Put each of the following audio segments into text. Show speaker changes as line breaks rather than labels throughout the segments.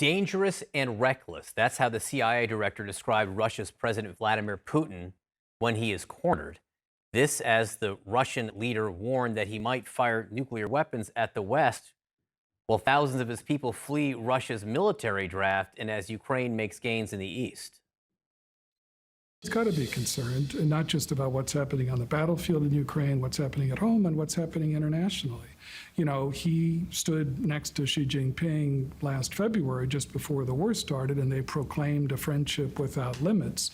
Dangerous and reckless. That's how the CIA director described Russia's President Vladimir Putin when he is cornered. This as the Russian leader warned that he might fire nuclear weapons at the West while thousands of his people flee Russia's military draft and as Ukraine makes gains in the East.
He's got to be concerned, and not just about what's happening on the battlefield in Ukraine, what's happening at home, and what's happening internationally. You know, he stood next to Xi Jinping last February, just before the war started, and they proclaimed a friendship without limits.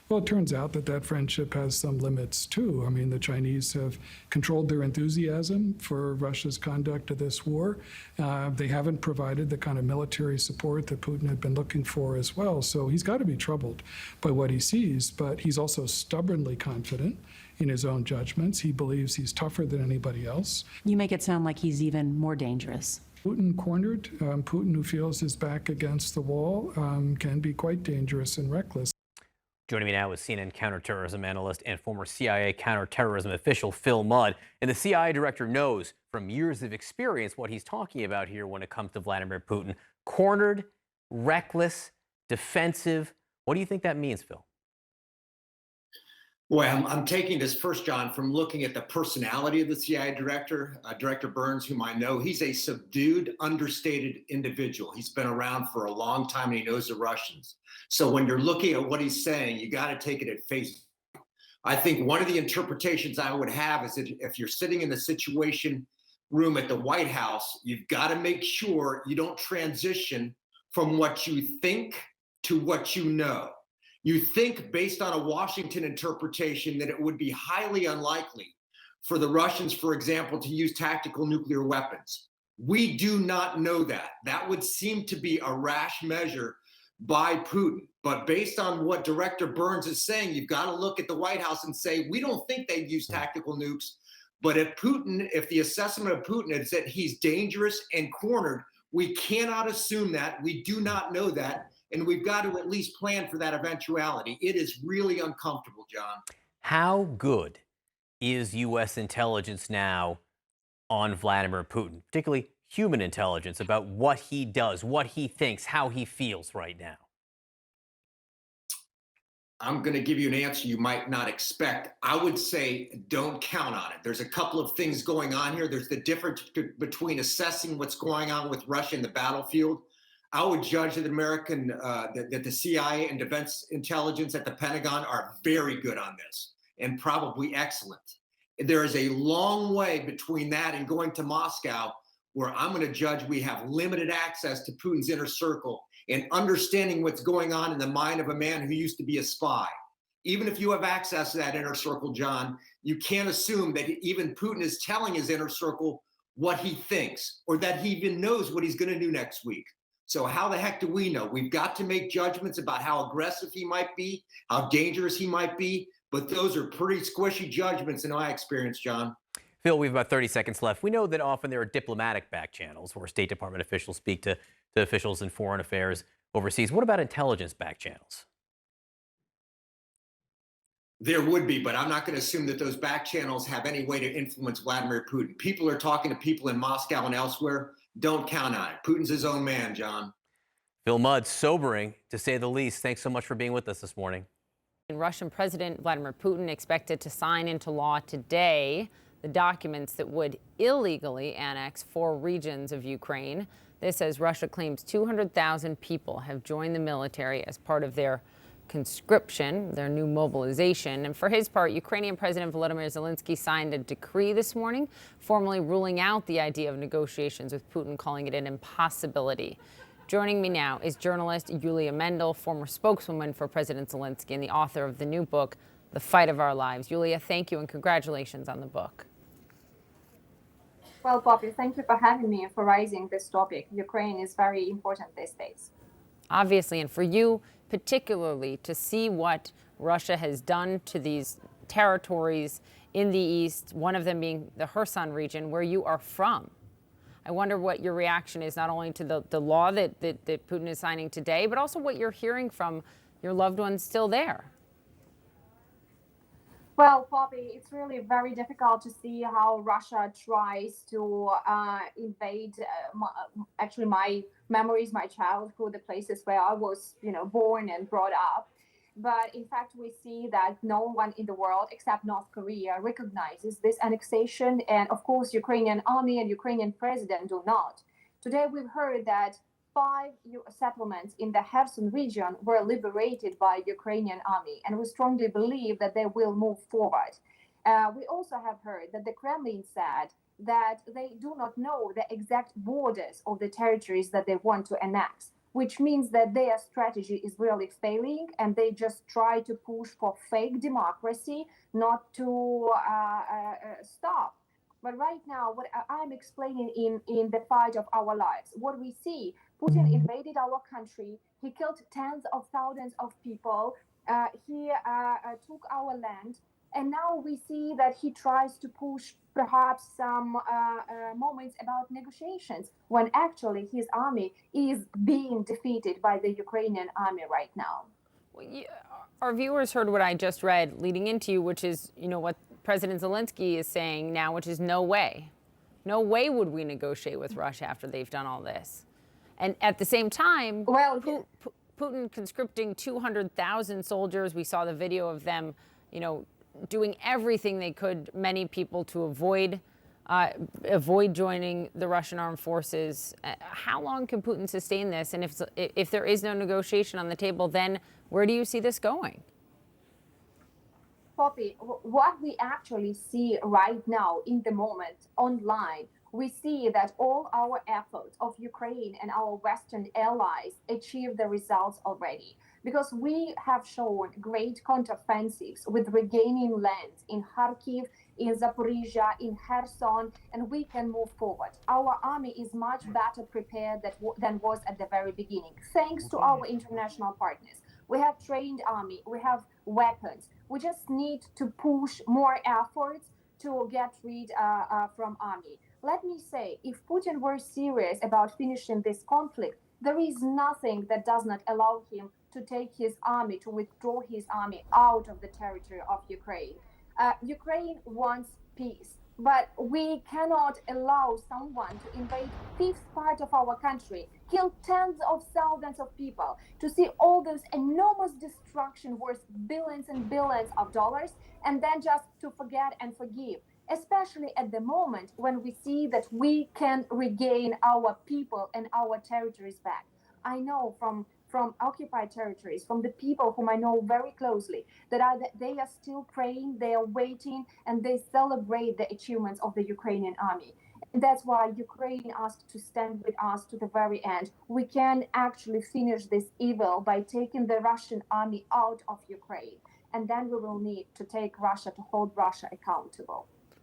Well, it turns out that that friendship has some limits, too. I mean, the Chinese have controlled their enthusiasm for Russia's conduct of this war. They haven't provided the kind of military support that Putin had been looking for as well. So he's got to be troubled by what he sees, but he's also stubbornly confident in his own judgments. He believes he's tougher than anybody else.
You make it sound like he's even more dangerous.
Putin cornered, Putin who feels his back against the wall, can be quite dangerous and reckless.
Joining me now is CNN counterterrorism analyst and former CIA counterterrorism official Phil Mudd. And the CIA director knows from years of experience what he's talking about here when it comes to Vladimir Putin. Cornered, reckless, defensive. What do you think that means, Phil?
Boy, I'm taking this first, John, from looking at the personality of the CIA director, Director Burns, whom I know. He's a subdued, understated individual. He's been around for a long time and he knows the Russians. So when you're looking at what he's saying, you got to take it at face value. I think one of the interpretations I would have is that if you're sitting in the Situation Room at the White House, you've got to make sure you don't transition from what you think to what you know. You think, based on a Washington interpretation, that it would be highly unlikely for the Russians, for example, to use tactical nuclear weapons. We do not know that. That would seem to be a rash measure by Putin. But based on what Director Burns is saying, you've got to look at the White House and say, we don't think they'd use tactical nukes. But if the assessment of Putin is that he's dangerous and cornered, we cannot assume that. We do not know that. And we've got to at least plan for that eventuality. It is really uncomfortable, John.
How good is U.S. intelligence now on Vladimir Putin, particularly human intelligence about what he does, what he thinks, how he feels right now?
I'm going to give you an answer you might not expect. I would say don't count on it. There's a couple of things going on here. There's the difference between assessing what's going on with Russia in the battlefield. I would judge that that the CIA and defense intelligence at the Pentagon are very good on this and probably excellent. There is a long way between that and going to Moscow, where I'm going to judge we have limited access to Putin's inner circle and understanding what's going on in the mind of a man who used to be a spy. Even if you have access to that inner circle, John, you can't assume that even Putin is telling his inner circle what he thinks or that he even knows what he's going to do next week. So how the heck do we know? We've got to make judgments about how aggressive he might be, how dangerous he might be, but those are pretty squishy judgments in my experience, John.
Phil, we have about 30 seconds left. We know that often there are diplomatic back channels where State Department officials speak to officials in foreign affairs overseas. What about intelligence back channels?
There would be, but I'm not going to assume that those back channels have any way to influence Vladimir Putin. People are talking to people in Moscow and elsewhere. Don't count on it. Putin's his own man, John.
Phil Mudd, sobering to say the least. Thanks so much for being with us this morning.
Russian President Vladimir Putin expected to sign into law today the documents that would illegally annex 4 regions of Ukraine. This as Russia claims 200,000 people have joined the military as part of their conscription, their new mobilization. And for his part, Ukrainian President Volodymyr Zelensky signed a decree this morning, formally ruling out the idea of negotiations with Putin, calling it an impossibility. Joining me now is journalist Yulia Mendel, former spokeswoman for President Zelensky and the author of the new book, The Fight of Our Lives. Yulia, thank you and congratulations on the book.
Well, Poppy, thank you for having me and for raising this topic. Ukraine is very important these days.
Obviously, and for you particularly, to see what Russia has done to these territories in the east, one of them being the Kherson region, where you are from. I wonder what your reaction is, not only to the law that Putin is signing today, but also what you're hearing from your loved ones still there.
Well, Poppy, it's really very difficult to see how Russia tries to invade. Actually, my memories, my childhood, the places where I was, born and brought up. But in fact, we see that no one in the world except North Korea recognizes this annexation, and of course, Ukrainian army and Ukrainian president do not. Today, we've heard that five settlements in the Kherson region were liberated by Ukrainian army, and we strongly believe that they will move forward. We also have heard that the Kremlin said that they do not know the exact borders of the territories that they want to annex, which means that their strategy is really failing and they just try to push for fake democracy, not to stop. But right now, what I'm explaining in the fight of our lives, what we see, Putin invaded our country. He killed tens of thousands of people. He took our land. And now we see that he tries to push perhaps some moments about negotiations when actually his army is being defeated by the Ukrainian army right now.
Well, our viewers heard what I just read leading into you, which is, what President Zelensky is saying now, which is no way. No way would we negotiate with Russia after they've done all this. And at the same time, Putin conscripting 200,000 soldiers. We saw the video of them, doing everything they could, many people, to avoid joining the Russian armed forces. How long can Putin sustain this? And if there is no negotiation on the table, then where do you see this going?
Poppy, what we actually see right now in the moment online, we see that all our efforts of Ukraine and our Western allies achieve the results already. Because we have shown great counteroffensives with regaining lands in Kharkiv, in Zaporizhia, in Kherson, and we can move forward. Our army is much better prepared than was at the very beginning, thanks to our international partners. We have trained army, we have weapons. We just need to push more efforts to get rid from army. Let me say, if Putin were serious about finishing this conflict, there is nothing that does not allow him to take his army, to withdraw his army out of the territory of Ukraine. Ukraine wants peace, but we cannot allow someone to invade fifth part of our country, kill tens of thousands of people, to see all this enormous destruction worth billions and billions of dollars, and then just to forget and forgive. Especially at the moment when we see that we can regain our people and our territories back. I know from occupied territories, from the people whom I know very closely, that they are still praying, they are waiting, and they celebrate the achievements of the Ukrainian army. And that's why Ukraine asked to stand with us to the very end. We can actually finish this evil by taking the Russian army out of Ukraine. And then we will need to take Russia, to hold Russia accountable.